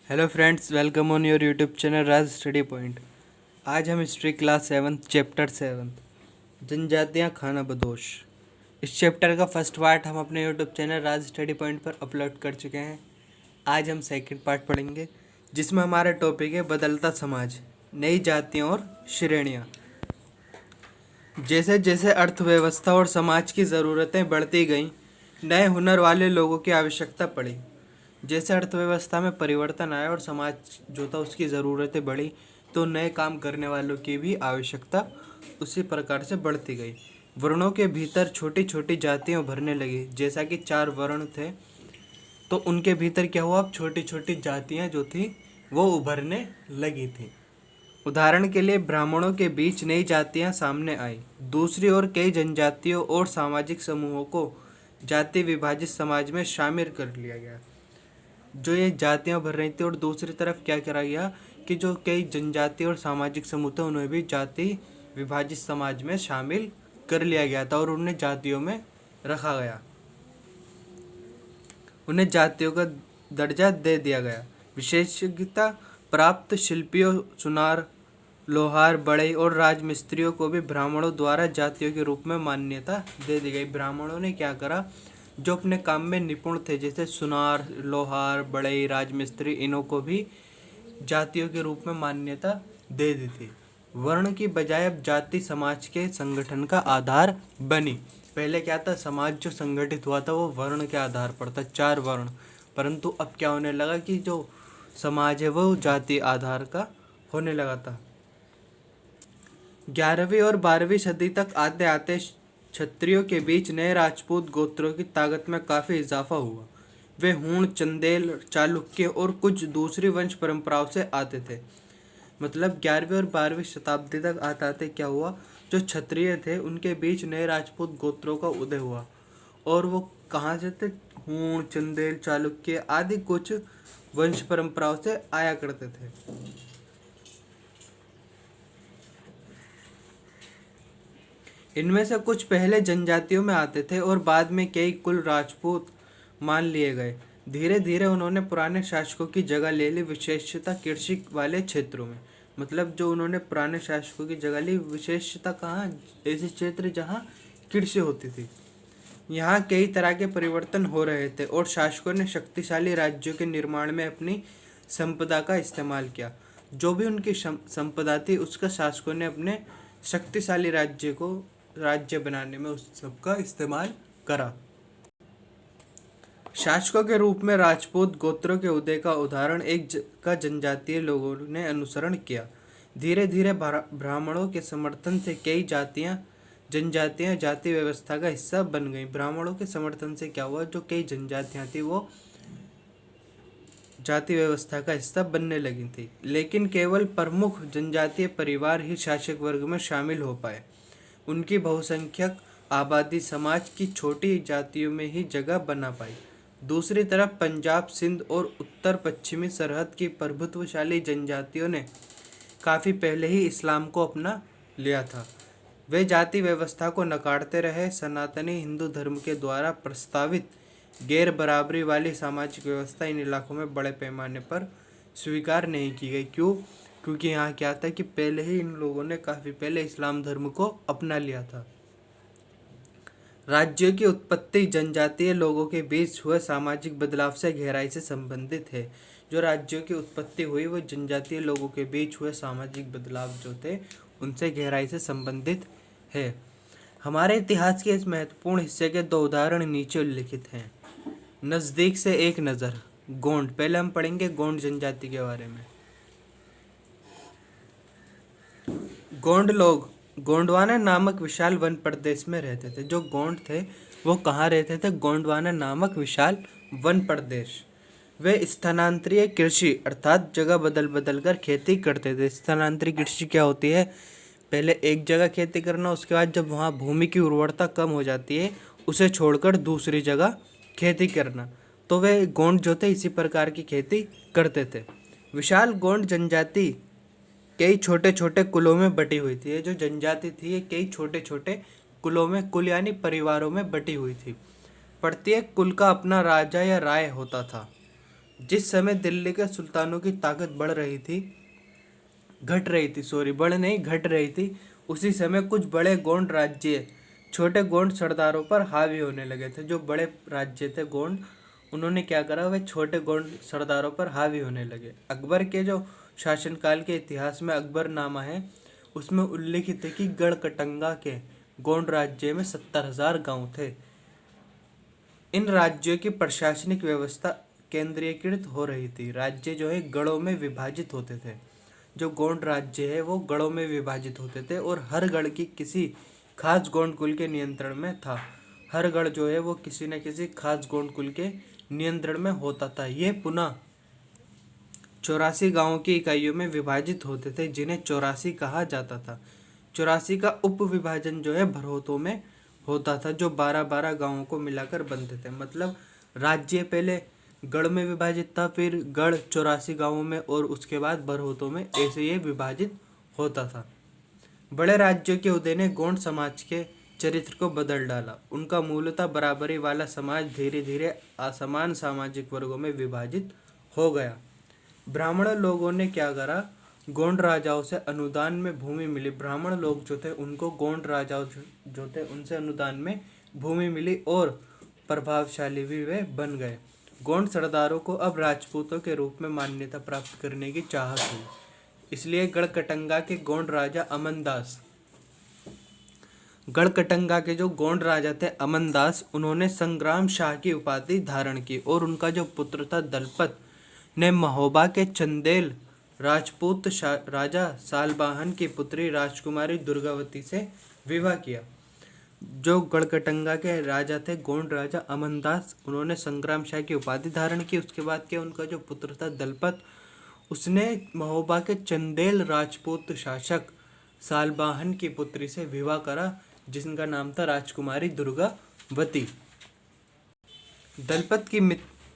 Hello friends, welcome on your YouTube channel Raj study point. आज हम history class 7 chapter 7 जनजातियाँ खाना बदोश। इस चैप्टर का फर्स्ट पार्ट हम अपने यूट्यूब चैनल राज स्टडी पॉइंट पर अपलोड कर चुके हैं। आज हम सेकंड पार्ट पढ़ेंगे, जिसमें हमारा टॉपिक है बदलता समाज, नई जातियाँ और श्रेणियाँ। जैसे जैसे अर्थव्यवस्था और समाज की ज़रूरतें बढ़ती गईं, नए हुनर वाले लोगों की आवश्यकता पड़ी। जैसे अर्थव्यवस्था में परिवर्तन आया और समाज जो था उसकी ज़रूरतें बढ़ी, तो नए काम करने वालों की भी आवश्यकता उसी प्रकार से बढ़ती गई। वर्णों के भीतर छोटी छोटी जातियाँ उभरने लगी। जैसा कि 4 वर्ण थे, तो उनके भीतर क्या हुआ, अब छोटी छोटी जातियाँ जो थी वो उभरने लगी थी। उदाहरण के लिए ब्राह्मणों के बीच नई जातियां सामने आई। दूसरी ओर कई जनजातियों और सामाजिक समूहों को जाति विभाजित समाज में शामिल कर लिया गया। जो ये जातियां भर रही थी, और दूसरी तरफ क्या करा गया कि जो कई जनजाति और सामाजिक समूह थे उन्हें भी जाति विभाजित समाज में शामिल कर लिया गया था और उन्हें जातियों में रखा गया, उन्हें जातियों का दर्जा दे दिया गया। विशेषज्ञता प्राप्त शिल्पियों, सुनार, लोहार, बढ़ई और राजमिस्त्रियों को भी ब्राह्मणों द्वारा जातियों के रूप में मान्यता दे दी गई। ब्राह्मणों ने क्या करा, जो अपने काम में निपुण थे, जैसे सुनार, लोहार, बढ़ई, राजमिस्त्री, इन्हों को भी जातियों के रूप में मान्यता दे दी थी। वर्ण की बजाय अब जाति समाज के संगठन का आधार बनी। पहले क्या था, समाज जो संगठित हुआ था वो वर्ण के आधार पर था, 4 वर्ण। परंतु अब क्या होने लगा कि जो समाज है वो जाति आधार का होने लगा था। 11वीं और 12वीं सदी तक आते आते क्षत्रियों के बीच नए राजपूत गोत्रों की ताकत में काफ़ी इजाफा हुआ। वे हूण, चंदेल, चालुक्य और कुछ दूसरी वंश परंपराओं से आते थे। मतलब 11वीं और 12वीं शताब्दी तक आते आते क्या हुआ, जो क्षत्रिय थे उनके बीच नए राजपूत गोत्रों का उदय हुआ। और वो कहाँ से थे, हूण, चंदेल, चालुक्य आदि कुछ वंश परंपराओं से आया करते थे। इनमें से कुछ पहले जनजातियों में आते थे और बाद में कई कुल राजपूत मान लिए गए। धीरे धीरे उन्होंने पुराने शासकों की जगह ले ली, विशेषता कृषि वाले क्षेत्रों में। मतलब जो उन्होंने पुराने शासकों की जगह ली, विशेषता कहाँ, ऐसे क्षेत्र जहाँ कृषि होती थी। यहाँ कई तरह के परिवर्तन हो रहे थे और शासकों ने शक्तिशाली राज्यों के निर्माण में अपनी संपदा का इस्तेमाल किया। जो भी उनकी संपदा थी उसका शासकों ने अपने शक्तिशाली राज्य बनाने में उस सबका इस्तेमाल करा। शासकों के रूप में राजपूत गोत्रों के उदय का उदाहरण का जनजातीय लोगों ने अनुसरण किया। धीरे धीरे ब्राह्मणों के समर्थन से कई जनजातियां जाति व्यवस्था का हिस्सा बन गई। ब्राह्मणों के समर्थन से क्या हुआ, जो कई जनजातियां थी वो जाति व्यवस्था का हिस्सा बनने लगी थी। लेकिन केवल प्रमुख जनजातीय परिवार ही शासक वर्ग में शामिल हो पाए। उनकी बहुसंख्यक आबादी समाज की छोटी जातियों में ही जगह बना पाई। दूसरी तरफ पंजाब, सिंध और उत्तर पश्चिमी सरहद की प्रभुत्वशाली जनजातियों ने काफ़ी पहले ही इस्लाम को अपना लिया था। वे जाति व्यवस्था को नकारते रहे। सनातनी हिंदू धर्म के द्वारा प्रस्तावित गैर बराबरी वाली सामाजिक व्यवस्था इन इलाकों में बड़े पैमाने पर स्वीकार नहीं की गई। क्यों? क्योंकि यहाँ क्या था कि पहले ही इन लोगों ने काफ़ी पहले इस्लाम धर्म को अपना लिया था। राज्यों की उत्पत्ति जनजातीय लोगों के बीच हुए सामाजिक बदलाव से गहराई से संबंधित है। जो राज्यों की उत्पत्ति हुई वो जनजातीय लोगों के बीच हुए सामाजिक बदलाव जो थे उनसे गहराई से संबंधित है। हमारे इतिहास के इस महत्वपूर्ण हिस्से के 2 उदाहरण नीचे उल्लिखित हैं। नज़दीक से एक नज़र, गोंड। पहले हम पढ़ेंगे गोंड जनजाति के बारे में। गोंड लोग गोंडवाना नामक विशाल वन प्रदेश में रहते थे। जो गोंड थे वो कहाँ रहते थे, गोंडवाना नामक विशाल वन प्रदेश। वे स्थानांतरीय कृषि अर्थात जगह बदल बदल कर खेती करते थे। स्थानांतरीय कृषि क्या होती है, पहले एक जगह खेती करना, उसके बाद जब वहाँ भूमि की उर्वरता कम हो जाती है उसे छोड़कर दूसरी जगह खेती करना। तो वे गोंड जो थे इसी प्रकार की खेती करते थे। विशाल गोंड जनजाति कई छोटे छोटे कुलों में बटी हुई थी। ये जो जनजाति थी ये कई छोटे छोटे कुलों में, कुल यानी परिवारों में बटी हुई थी। प्रत्येक कुल का अपना राजा या राय होता था। जिस समय दिल्ली के सुल्तानों की ताकत बढ़ रही थी, घट रही थी, सॉरी, बढ़ नहीं घट रही थी, उसी समय कुछ बड़े गोंड राज्य छोटे गोंड सरदारों पर हावी होने लगे थे। जो बड़े राज्य थे गोंड, उन्होंने क्या करा, वे छोटे गोंड सरदारों पर हावी होने लगे। अकबर के जो शासनकाल के इतिहास में अकबरनामा है, उसमें उल्लिखित है कि गढ़कटंगा के गोंड राज्य में 70,000 गांव थे। इन राज्यों की प्रशासनिक व्यवस्था केंद्रीयकृत हो रही थी। राज्य जो है गढ़ों में विभाजित होते थे। जो गोंड राज्य है वो गढ़ों में विभाजित होते थे और हर गढ़ की किसी खास गोंड कुल के नियंत्रण में था। हर गढ़ जो है वो किसी न किसी खास गोंड कुल के नियंत्रण में होता था। ये पुनः 84 गांवों की इकाइयों में विभाजित होते थे, जिन्हें 84 कहा जाता था। 84 का उप विभाजन जो है भरहोतों में होता था, जो 12-12 गांवों को मिलाकर बनते थे। मतलब राज्य पहले गढ़ में विभाजित था, फिर गढ़ 84 गांवों में, और उसके बाद भरहोतों में, ऐसे ये विभाजित होता था। बड़े राज्यों के उदय ने गोंड समाज के चरित्र को बदल डाला। उनका मूलतः बराबरी वाला समाज धीरे धीरे असमान सामाजिक वर्गों में विभाजित हो गया। ब्राह्मण लोगों ने क्या करा, गोंड राजाओं से अनुदान में भूमि मिली। ब्राह्मण लोग जो थे उनको गोंड राजाओं जो थे उनसे अनुदान में भूमि मिली और प्रभावशाली भी वे बन गए। गोंड सरदारों को अब राजपूतों के रूप में मान्यता प्राप्त करने की चाहत हुई। इसलिए गढ़कटंगा के गोंड राजा अमनदास, गढ़कटंगा के जो गोंड राजा थे अमनदास, उन्होंने संग्राम शाह की उपाधि धारण की और उनका जो पुत्र था दलपत ने महोबा के चंदेल राजपूत राजा सालबाहन की पुत्री राजकुमारी दुर्गावती से विवाह किया। जो गढ़कटंगा के राजा थे गोंड राजा अमनदास, उन्होंने संग्राम शाह की उपाधि धारण की। उसके बाद क्या, उनका जो पुत्र था दलपत, उसने महोबा के चंदेल राजपूत शासक सालबाहन की पुत्री से विवाह करा, जिनका नाम था राजकुमारी दुर्गावती। दलपत की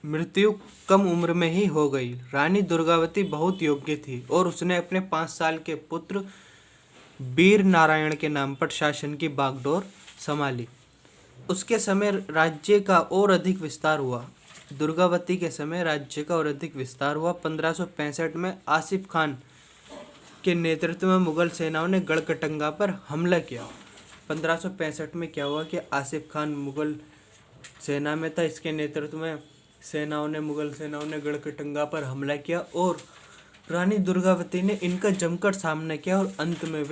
मृत्यु कम उम्र में ही हो गई। रानी दुर्गावती बहुत योग्य थी और उसने अपने 5 साल के पुत्र वीर नारायण के नाम पर शासन की बागडोर संभाली। उसके समय राज्य का और अधिक विस्तार हुआ। दुर्गावती के समय राज्य का और अधिक विस्तार हुआ। 1565 में आसिफ खान के नेतृत्व में मुगल सेनाओं ने गढ़कटंगा पर हमला किया। 1565 में क्या हुआ कि आसिफ खान मुगल सेना में था, इसके नेतृत्व में मुगल सेनाओं ने गढ़कटंगा पर हमला किया और रानी दुर्गावती ने इनका जमकर सामना किया और अंत में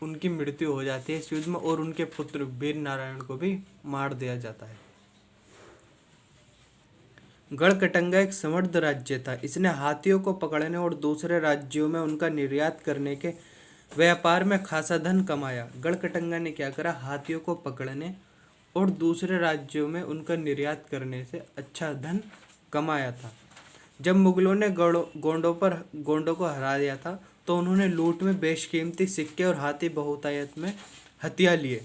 उनकी मृत्यु हो जाती है इस युद्ध में, और उनके पुत्र वीर नारायण को भी मार दिया जाता है। गढ़कटंगा एक समृद्ध राज्य था। इसने हाथियों को पकड़ने और दूसरे राज्यों में उनका निर्यात करने के व्यापार में खासा धन कमाया। गढ़कटंगा ने क्या करा, हाथियों को पकड़ने और दूसरे राज्यों में उनका निर्यात करने से अच्छा धन कमाया था। जब मुगलों ने गोंडों को हरा दिया था, तो उन्होंने लूट में बेशकीमती सिक्के और हाथी बहुतायत में हथिया लिए।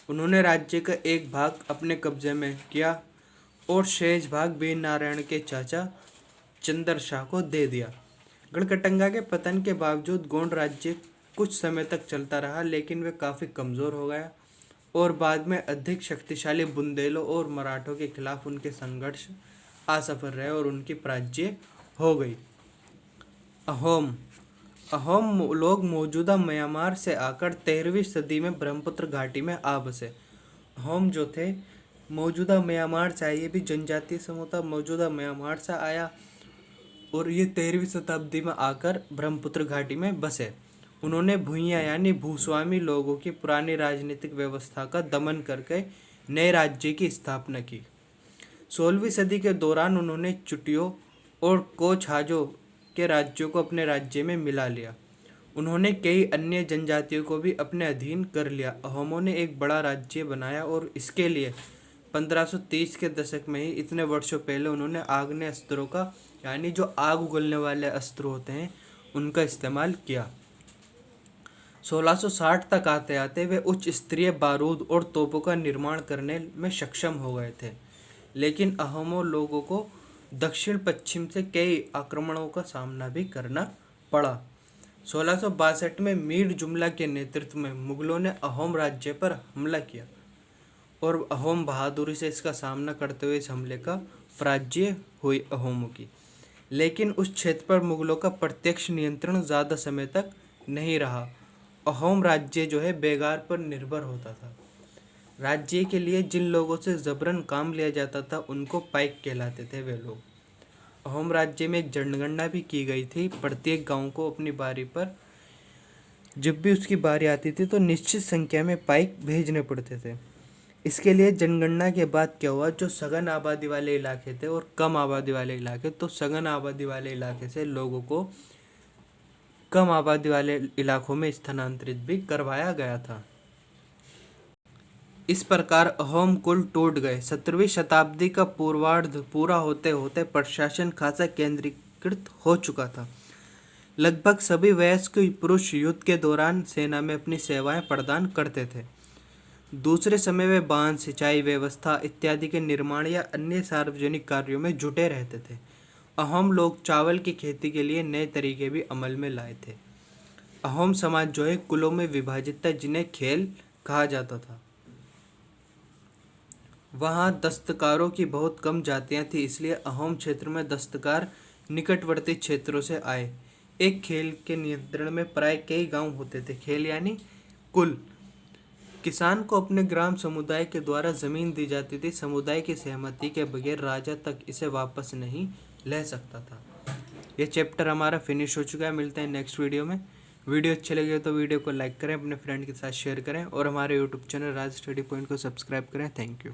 उन्होंने राज्य का एक भाग अपने कब्जे में किया और शेष भाग वीर नारायण के चाचा चंदर शाह को दे दिया। गढ़कटंगा के पतन के बावजूद गोंड राज्य कुछ समय तक चलता रहा, लेकिन वे काफ़ी कमज़ोर हो गया और बाद में अधिक शक्तिशाली बुंदेलों और मराठों के खिलाफ उनके संघर्ष असफल रहे और उनकी पराजय हो गई। अहोम लोग मौजूदा म्यांमार से आकर 13वीं सदी में ब्रह्मपुत्र घाटी में आ बसे। अहोम जो थे मौजूदा म्यांमार से आए, ये भी जनजातीय समूह था, मौजूदा म्यांमार से आया और ये 13वीं शताब्दी में आकर ब्रह्मपुत्र घाटी में बसे। उन्होंने भूइयाँ यानी भूस्वामी लोगों की पुरानी राजनीतिक व्यवस्था का दमन करके नए राज्य की स्थापना की। 16वीं सदी के दौरान उन्होंने चुटियों और कोचहाजों के राज्यों को अपने राज्य में मिला लिया। उन्होंने कई अन्य जनजातियों को भी अपने अधीन कर लिया। अहोमों ने एक बड़ा राज्य बनाया और इसके लिए 1530 के दशक में ही, इतने वर्षों पहले, उन्होंने आग्नेय अस्त्रों का यानी जो आग उगलने वाले अस्त्र होते हैं उनका इस्तेमाल किया। 1660 तक आते आते वे उच्च स्तरीय बारूद और तोपों का निर्माण करने में सक्षम हो गए थे, लेकिन अहोमों लोगों को दक्षिण पश्चिम से कई आक्रमणों का सामना भी करना पड़ा। 1662 में मीर जुमला के नेतृत्व में मुगलों ने अहोम राज्य पर हमला किया और अहोम बहादुरी से इसका सामना करते हुए इस हमले का पराजय हुई अहोमों की। लेकिन उस क्षेत्र पर मुगलों का प्रत्यक्ष नियंत्रण ज़्यादा समय तक नहीं रहा। अहोम राज्य जो है बेगार पर निर्भर होता था। राज्य के लिए जिन लोगों से जबरन काम लिया जाता था उनको पाइक कहलाते थे वे लोग। अहोम राज्य में एक जनगणना भी की गई थी। प्रत्येक गांव को अपनी बारी पर जब भी उसकी बारी आती थी तो निश्चित संख्या में पाइक भेजने पड़ते थे। इसके लिए जनगणना के बाद क्या हुआ, जो सघन आबादी वाले इलाके थे और कम आबादी वाले इलाके, तो सघन आबादी वाले इलाके से लोगों को कम आबादी वाले इलाकों में स्थानांतरित भी करवाया गया था। इस प्रकार अहोम कुल टूट गए। 17वीं शताब्दी का पूर्वार्ध पूरा होते होते प्रशासन खासा केंद्रीकृत हो चुका था। लगभग सभी वयस्क पुरुष युद्ध के दौरान सेना में अपनी सेवाएं प्रदान करते थे। दूसरे समय वे बांध, सिंचाई व्यवस्था इत्यादि के निर्माण या अन्य सार्वजनिक कार्यों में जुटे रहते थे। अहोम लोग चावल की खेती के लिए नए तरीके भी अमल में लाए थे। अहोम समाज जो है कुलों में विभाजित था, जिन्हें खेल कहा जाता था। वहाँ दस्तकारों की बहुत कम जातियाँ थी, इसलिए अहोम क्षेत्र में दस्तकार निकटवर्ती क्षेत्रों से आए। एक खेल के नियंत्रण में प्राय कई गांव होते थे। खेल यानी कुल। किसान को अपने ग्राम समुदाय के द्वारा जमीन दी जाती थी। समुदाय की सहमति के बगैर राजा तक इसे वापस नहीं ले सकता था। ये चैप्टर हमारा फिनिश हो चुका है। मिलते हैं नेक्स्ट वीडियो में। वीडियो अच्छे लगे तो वीडियो को लाइक करें, अपने फ्रेंड के साथ शेयर करें और हमारे यूट्यूब चैनल राज स्टडी पॉइंट को सब्सक्राइब करें। Thank you.